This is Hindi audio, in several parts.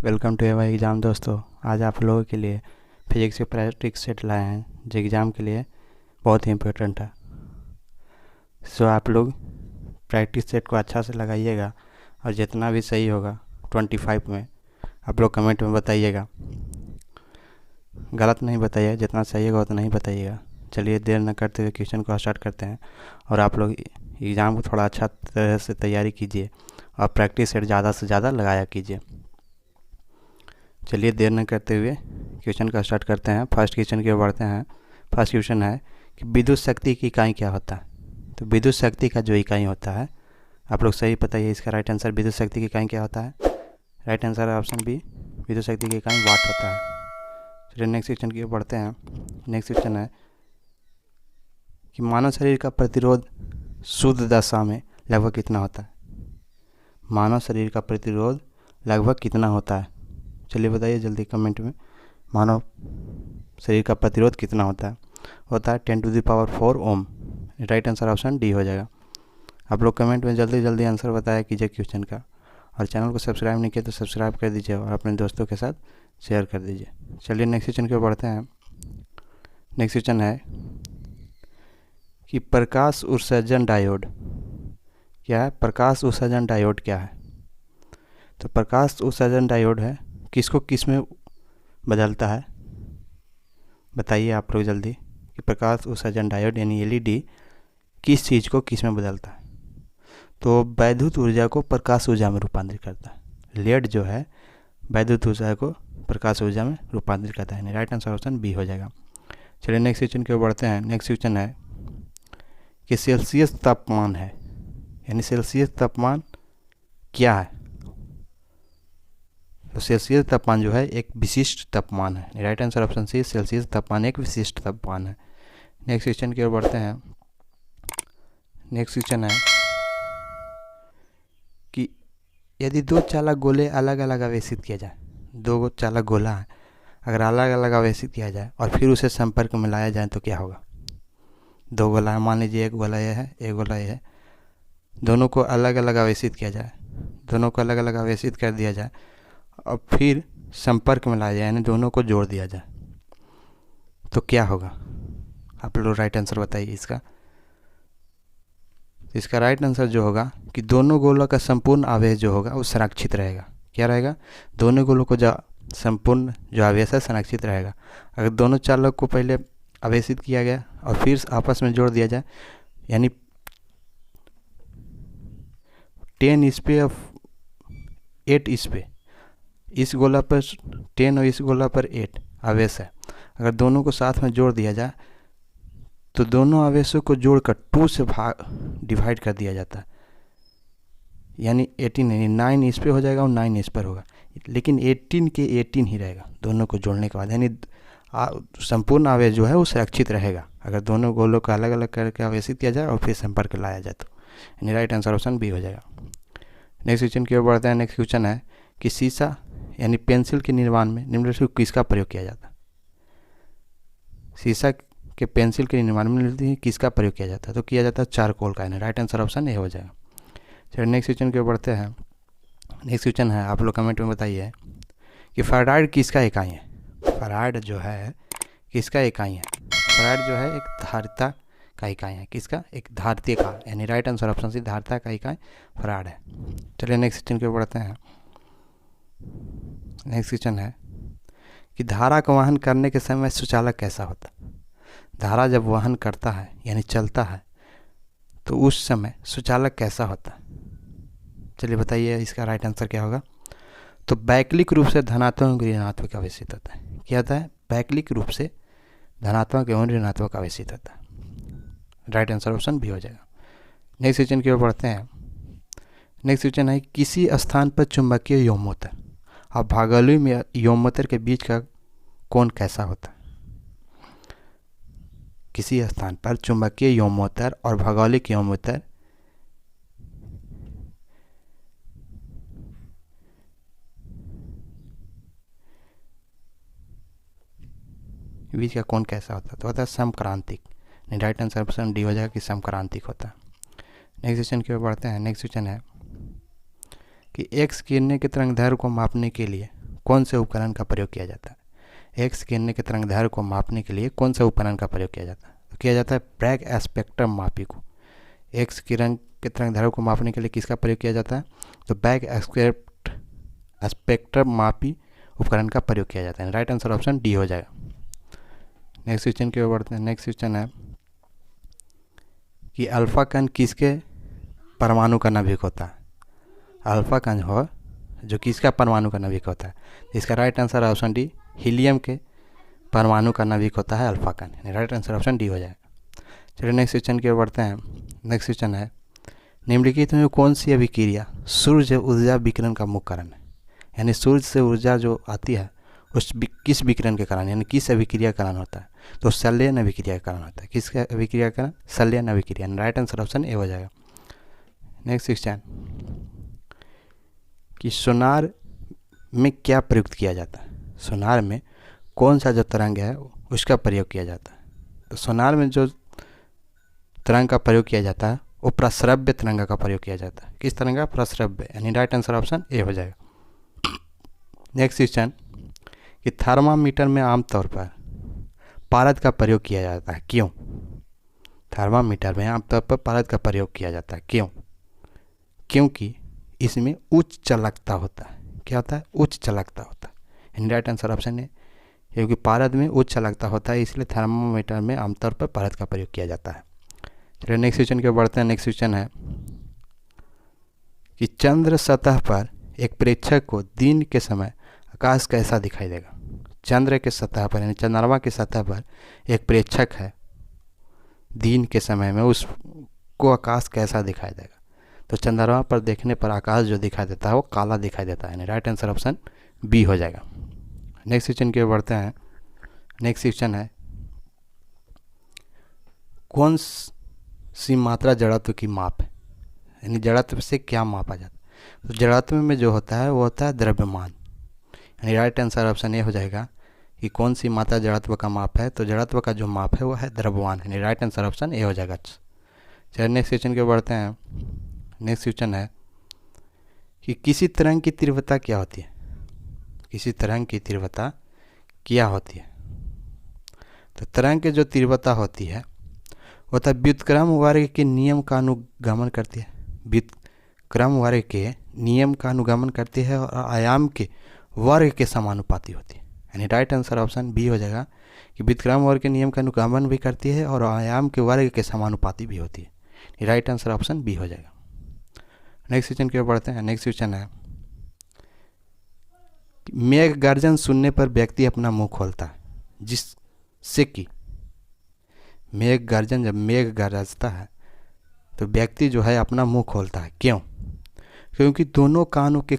वेलकम टू एवर एग्ज़ाम दोस्तों। आज आप लोगों के लिए फिजिक्स के प्रैक्टिस सेट लाए हैं जो एग्ज़ाम के लिए बहुत ही इम्पोर्टेंट है। सो आप लोग प्रैक्टिस सेट को अच्छा से लगाइएगा और जितना भी सही होगा 25 में आप लोग कमेंट में बताइएगा। गलत नहीं बताइए, जितना सही होगा उतना ही बताइएगा। चलिए देर न करते हुए क्वेश्चन को स्टार्ट करते हैं और आप लोग एग्ज़ाम को थोड़ा अच्छा तरह से तैयारी कीजिए और प्रैक्टिस सेट ज़्यादा से ज़्यादा लगाया कीजिए। चलिए देर न करते हुए क्वेश्चन का स्टार्ट करते हैं। फर्स्ट क्वेश्चन की ओर बढ़ते हैं। फर्स्ट क्वेश्चन है कि विद्युत शक्ति की इकाई क्या होता है। तो विद्युत शक्ति का जो इकाई होता है, आप लोग सही बताइए इसका राइट आंसर। विद्युत शक्ति की इकाई क्या होता है? राइट आंसर है ऑप्शन बी, विद्युत शक्ति की इकाई वाट होता है। चलिए नेक्स्ट क्वेश्चन की ओर बढ़ते हैं। नेक्स्ट क्वेश्चन है कि मानव शरीर का प्रतिरोध शुद्ध दशा में लगभग कितना होता है। मानव शरीर का प्रतिरोध लगभग कितना होता है? चलिए बताइए जल्दी कमेंट में। मानव शरीर का प्रतिरोध कितना होता है? होता है 10⁴ ओम। राइट आंसर ऑप्शन डी हो जाएगा। आप लोग कमेंट में जल्दी जल्दी आंसर बताया कीजिए क्वेश्चन का, और चैनल को सब्सक्राइब नहीं किया तो सब्सक्राइब कर दीजिए और अपने दोस्तों के साथ शेयर कर दीजिए। चलिए नेक्स्ट क्वेश्चन की ओर बढ़ते हैं। नेक्स्ट क्वेश्चन है कि प्रकाश उत्सर्जन डायोड क्या है? प्रकाश उत्सर्जन डायोड क्या है? तो प्रकाश उत्सर्जन डायोड है किसको किस में बदलता है? बताइए आप लोग जल्दी कि प्रकाश उत्सर्जन डायोड यानी एलईडी किस चीज़ को किस में बदलता है? तो वैद्युत ऊर्जा को प्रकाश ऊर्जा में रूपांतरित करता है। लेड जो है वैद्युत ऊर्जा को प्रकाश ऊर्जा में रूपांतरित करता है। राइट आंसर ऑप्शन बी हो जाएगा। चलिए नेक्स्ट क्वेश्चन की ओर बढ़ते हैं। नेक्स्ट क्वेश्चन है कि सेल्सियस तापमान है यानी सेल्सियस तापमान क्या है? तो सेल्सियस तापमान जो है एक विशिष्ट तापमान है। Right answer option C, Celsius तापमान एक विशिष्ट तापमान है। नेक्स्ट क्वेश्चन की ओर बढ़ते हैं। नेक्स्ट क्वेश्चन है कि यदि दो चालक गोले अलग अलग आवेशित किया जाए, दो चालक गोला है अगर अलग अलग आवेशित किया जाए और फिर उसे संपर्क में लाया जाए तो क्या होगा? दो गोला है, मान लीजिए एक गोला ये है एक गोला ये है, दोनों को अलग अलग आवेशित किया जाए, दोनों को अलग अलग आवेशित कर दिया जाए और फिर संपर्क में लाया जाए यानी दोनों को जोड़ दिया जाए तो क्या होगा? आप लोग राइट आंसर बताइए इसका। इसका राइट आंसर जो होगा कि दोनों गोलों का संपूर्ण आवेश जो होगा वो संरक्षित रहेगा। क्या रहेगा? दोनों गोलों को जो संपूर्ण जो आवेश है संरक्षित रहेगा। अगर दोनों चालक को पहले आवेशित किया गया और फिर आपस में जोड़ दिया जाए यानी 10⁸ इस गोला पर 10 और इस गोला पर 8 आवेश है। अगर दोनों को साथ में जोड़ दिया जाए तो दोनों आवेशों को जोड़कर 2 से डिवाइड कर दिया जाता है यानी 18 यानी 9 इस पे हो जाएगा और 9 इस पर होगा, लेकिन 18 के 18 ही रहेगा दोनों को जोड़ने के बाद, यानी संपूर्ण आवेश जो है वो सुरक्षित रहेगा अगर दोनों गोलों को अलग अलग करके आवेशित किया जाए और फिर संपर्क लाया जाए तो। यानी राइट आंसर ऑप्शन बी हो जाएगा। नेक्स्ट क्वेश्चन की ओर बढ़ते हैं। नेक्स्ट क्वेश्चन है कि शीशा यानी पेंसिल के निर्माण में निम्नलिखित किसका प्रयोग किया जाता है? शीशा के पेंसिल के निर्माण में किसका प्रयोग किया जाता है? तो किया जाता है चारकोल का। राइट आंसर ऑप्शन ए हो जाएगा। चलिए नेक्स्ट क्वेश्चन की ओर बढ़ते हैं। नेक्स्ट क्वेश्चन है, आप लोग कमेंट में बताइए कि फैराड किसका इकाई है? फैराड जो है किसका इकाई है? फैराड जो है एक धारिता का इकाई है। किसका? एक धारिता का, यानी राइट आंसर ऑप्शन सी, धारिता का इकाई फैराड है। चलिए नेक्स्ट क्वेश्चन की ओर बढ़ते हैं। नेक्स्ट क्वेश्चन है कि धारा का वहन करने के समय सुचालक कैसा होता है? धारा जब वहन करता है यानी चलता है तो उस समय सुचालक कैसा होता है? चलिए बताइए इसका राइट आंसर क्या होगा? तो वैकल्पिक रूप से धनात्मक ऋणात्मक आवेशित होता है। क्या होता है? वैकल्पिक रूप से धनात्मक एवं ऋणात्मक आवेशित होता है। राइट आंसर ऑप्शन बी हो जाएगा। नेक्स्ट क्वेश्चन की ओर बढ़ते हैं। नेक्स्ट क्वेश्चन है किसी स्थान पर चुंबकीय यौमोत्तर और भागलु में यौमोत्तर के बीच का कोण कैसा होता है? किसी स्थान पर चुंबकीय यौमोत्तर और भौगोलिक यौमोत्तर बीच का कोण कैसा होता है? तो होता है समक्रांतिक। राइट आंसर ऑप्शन डी हो जाएगा कि समक्रांतिक होता है। नेक्स्ट क्वेश्चन की ओर बढ़ते हैं। नेक्स्ट क्वेश्चन है कि एक्स किरणें के तरंग दैर्घ्य को मापने के लिए कौन से उपकरण का प्रयोग किया जाता है? एक्स किरण के तरंगदैर्घ्य को मापने के लिए कौन से उपकरण का प्रयोग किया जाता है? तो किया जाता है ब्रैग स्पेक्ट्रम मापी को। एक्स किरण के तरंगदैर्घ्य को मापने के लिए किसका प्रयोग किया जाता है? तो ब्रैग स्पेक्ट्रम मापी उपकरण का प्रयोग किया जाता है। राइट आंसर ऑप्शन डी हो जाएगा। नेक्स्ट क्वेश्चन की ओर बढ़ते हैं। नेक्स्ट क्वेश्चन है कि अल्फा कण किसके परमाणु का नाभिक होता है? अल्फा कण हो जो किसका परमाणु का नाभिक होता है? इसका right answer option D, helium के परमाणु का नाभिक होता है अल्फा कण। राइट आंसर ऑप्शन डी हो जाएगा। चलिए नेक्स्ट क्वेश्चन की ओर बढ़ते हैं। नेक्स्ट क्वेश्चन है निम्नलिखित में कौन सी अभिक्रिया सूर्य ऊर्जा विकिरण का मुख्य कारण है? यानी सूर्य से ऊर्जा जो आती है उस किस विकिरण के कारण, यानी किस अभिक्रिया के कारण होता है? तो संलयन अभिक्रिया के कारण होता है। किसका अभिक्रिया के कारण? संलयन अभिक्रिया। राइट आंसर ऑप्शन ए हो जाएगा। नेक्स्ट क्वेश्चन कि सोनार में क्या प्रयुक्त किया जाता है? सोनार में कौन सा जो तरंग है उसका प्रयोग किया जाता है? तो सोनार में जो तरंग का प्रयोग किया जाता है वो प्रस्रव्य तरंग का प्रयोग किया जाता है। किस तरंग का? प्रस्रव्य। यानी राइट आंसर ऑप्शन ए हो जाएगा। नेक्स्ट क्वेश्चन कि थर्मामीटर में आमतौर पर पारद का प्रयोग किया जाता है, क्यों? थर्मामीटर में आमतौर पर पारद का प्रयोग किया जाता है, क्यों? क्योंकि इसमें उच्च चालकता होता है। क्या होता है? उच्च चालकता होता है। राइट आंसर ऑप्शन है, क्योंकि पारद में उच्च चालकता होता है इसलिए थर्मामीटर में आमतौर पर पारद का प्रयोग किया जाता है। चलिए नेक्स्ट क्वेश्चन की ओर बढ़ते हैं। नेक्स्ट क्वेश्चन है कि चंद्र सतह पर एक प्रेक्षक को दिन के समय आकाश कैसा दिखाई देगा? चंद्र के सतह पर यानी चंद्रमा की सतह पर एक प्रेक्षक है, दिन के समय में उसको आकाश कैसा दिखाई देगा? तो चंद्रमा पर देखने पर आकाश जो दिखाई देता है वो काला दिखाई देता है। राइट आंसर ऑप्शन बी हो जाएगा। नेक्स्ट क्वेश्चन की ओर बढ़ते हैं। नेक्स्ट क्वेश्चन है कौन सी मात्रा जड़त्व की माप है? यानी जड़त्व से क्या मापा जाता है? तो जड़त्व में जो होता है वो होता है द्रव्यमान। यानी राइट आंसर ऑप्शन ए हो जाएगा कि कौन सी मात्रा जड़त्व का माप है? तो जड़त्व का जो माप है वो है द्रव्यमान। यानी राइट आंसर ऑप्शन ए हो जाएगा। चलिए नेक्स्ट क्वेश्चन की ओर बढ़ते हैं। नेक्स्ट क्वेश्चन है कि किसी तरंग की तीव्रता क्या होती है? किसी तरंग की तीव्रता क्या होती है? तो तरंग की जो तीव्रता होती है वो तो व्युत्क्रम वर्ग के नियम का अनुगमन करती है। व्युत्क्रम वर्ग के नियम का अनुगमन करती है और आयाम के वर्ग के समानुपाती होती है। यानी राइट आंसर ऑप्शन बी हो जाएगा कि व्युत्क्रम वर्ग के नियम का अनुगमन भी करती है और आयाम के वर्ग के समानुपाती भी होती है। राइट आंसर ऑप्शन बी हो जाएगा। नेक्स्ट क्वेश्चन की ओर बढ़ते हैं। नेक्स्ट क्वेश्चन है मेघ गर्जन सुनने पर व्यक्ति अपना मुंह खोलता है, जिससे कि मेघ गर्जन, जब मेघ गरजता है तो व्यक्ति जो है अपना मुंह खोलता है, क्यों? क्योंकि दोनों कानों के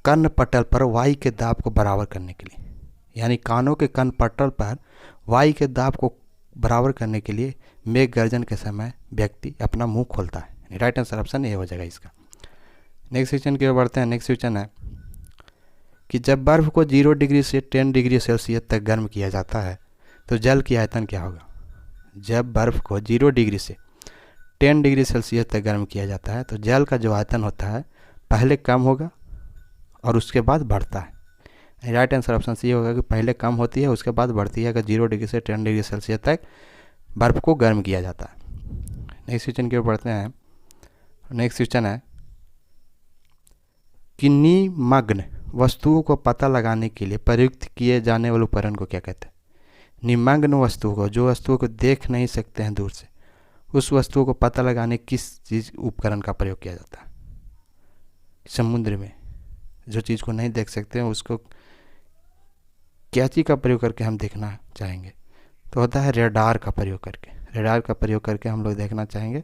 कर्ण पटल पर वायु के दाब को बराबर करने के लिए, यानी कानों के कर्ण पटल पर वायु के दाब को बराबर करने के लिए मेघ गर्जन के समय व्यक्ति अपना मुंह खोलता है। राइट आंसर ऑप्शन ए हो जाएगा इसका। नेक्स्ट क्वेश्चन की ओर बढ़ते हैं। नेक्स्ट क्वेश्चन है कि जब बर्फ को 0 डिग्री से 10 डिग्री सेल्सियस तक गर्म किया जाता है तो जल की आयतन क्या होगा? जब बर्फ को 0 डिग्री से 10 डिग्री सेल्सियस तक गर्म किया जाता है तो जल का जो आयतन होता है पहले कम होगा और उसके बाद बढ़ता है। राइट आंसर ऑप्शन सी होगा कि पहले कम होती है उसके बाद बढ़ती है, अगर 0 डिग्री से 10 डिग्री सेल्सियस तक बर्फ़ को गर्म किया जाता है। नेक्स्ट क्वेश्चन की ओर बढ़ते हैं। नेक्स्ट क्वेश्चन है कि निमग्न वस्तुओं को पता लगाने के लिए प्रयुक्त किए जाने वाले उपकरण को क्या कहते हैं? निमग्न वस्तुओं को, जो वस्तुओं को देख नहीं सकते हैं दूर से, उस वस्तुओं को पता लगाने किस चीज़ उपकरण का प्रयोग किया जाता है? समुद्र में जो चीज़ को नहीं देख सकते हैं उसको क्या चीज़ का प्रयोग करके हम देखना चाहेंगे? तो होता है रेडार का प्रयोग करके। रेडार का प्रयोग करके हम लोग देखना चाहेंगे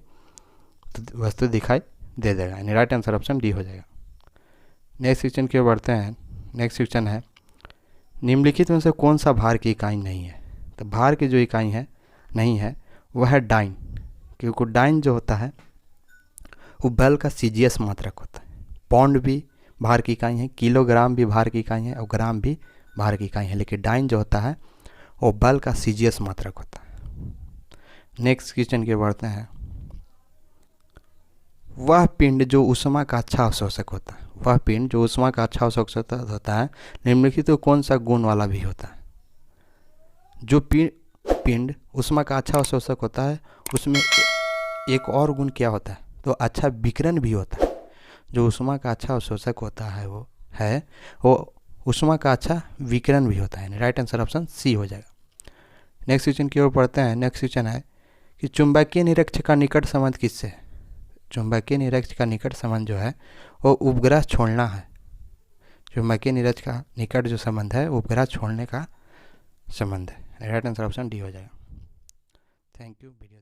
तो वस्तु दिखाई दे देगा। यानी राइट आंसर ऑप्शन डी हो जाएगा। नेक्स्ट क्वेश्चन की ओर बढ़ते हैं। नेक्स्ट क्वेश्चन है निम्नलिखित में से कौन सा भार की इकाई नहीं है? तो भार की जो इकाई है नहीं है वह है डाइन, क्योंकि डाइन जो होता है वो बल का सीजीएस मात्रक होता है। पौंड भी भार की इकाई है, किलोग्राम भी भार की इकाई है और ग्राम भी भार की इकाई है, लेकिन डाइन जो होता है वो बल का सीजीएस मात्रक होता है। नेक्स्ट क्वेश्चन की ओर बढ़ते हैं। वह पिंड जो ऊष्मा का अच्छा अवशोषक होता है, वह पिंड जो ऊष्मा का अच्छा अवशोषक होता है निम्नलिखित तो कौन सा गुण वाला भी होता है? जो पिंड ऊष्मा का अच्छा अवशोषक होता है उसमें एक और गुण क्या होता है? तो अच्छा विकिरण भी होता है। जो ऊष्मा का अच्छा अवशोषक होता है वो ऊष्मा का अच्छा विकिरण भी होता है। राइट आंसर ऑप्शन सी हो जाएगा। नेक्स्ट क्वेश्चन की ओर पढ़ते हैं। नेक्स्ट क्वेश्चन है कि चुंबकीय निरक्ष का निकट संबंध किससे है? चुंबकीय निरक्ष का निकट संबंध जो है वो उपग्रह छोड़ना है। चुंबकीय निरक्ष का निकट जो संबंध है उपग्रह छोड़ने का संबंध है। राइट आंसर ऑप्शन डी हो जाएगा। Thank you video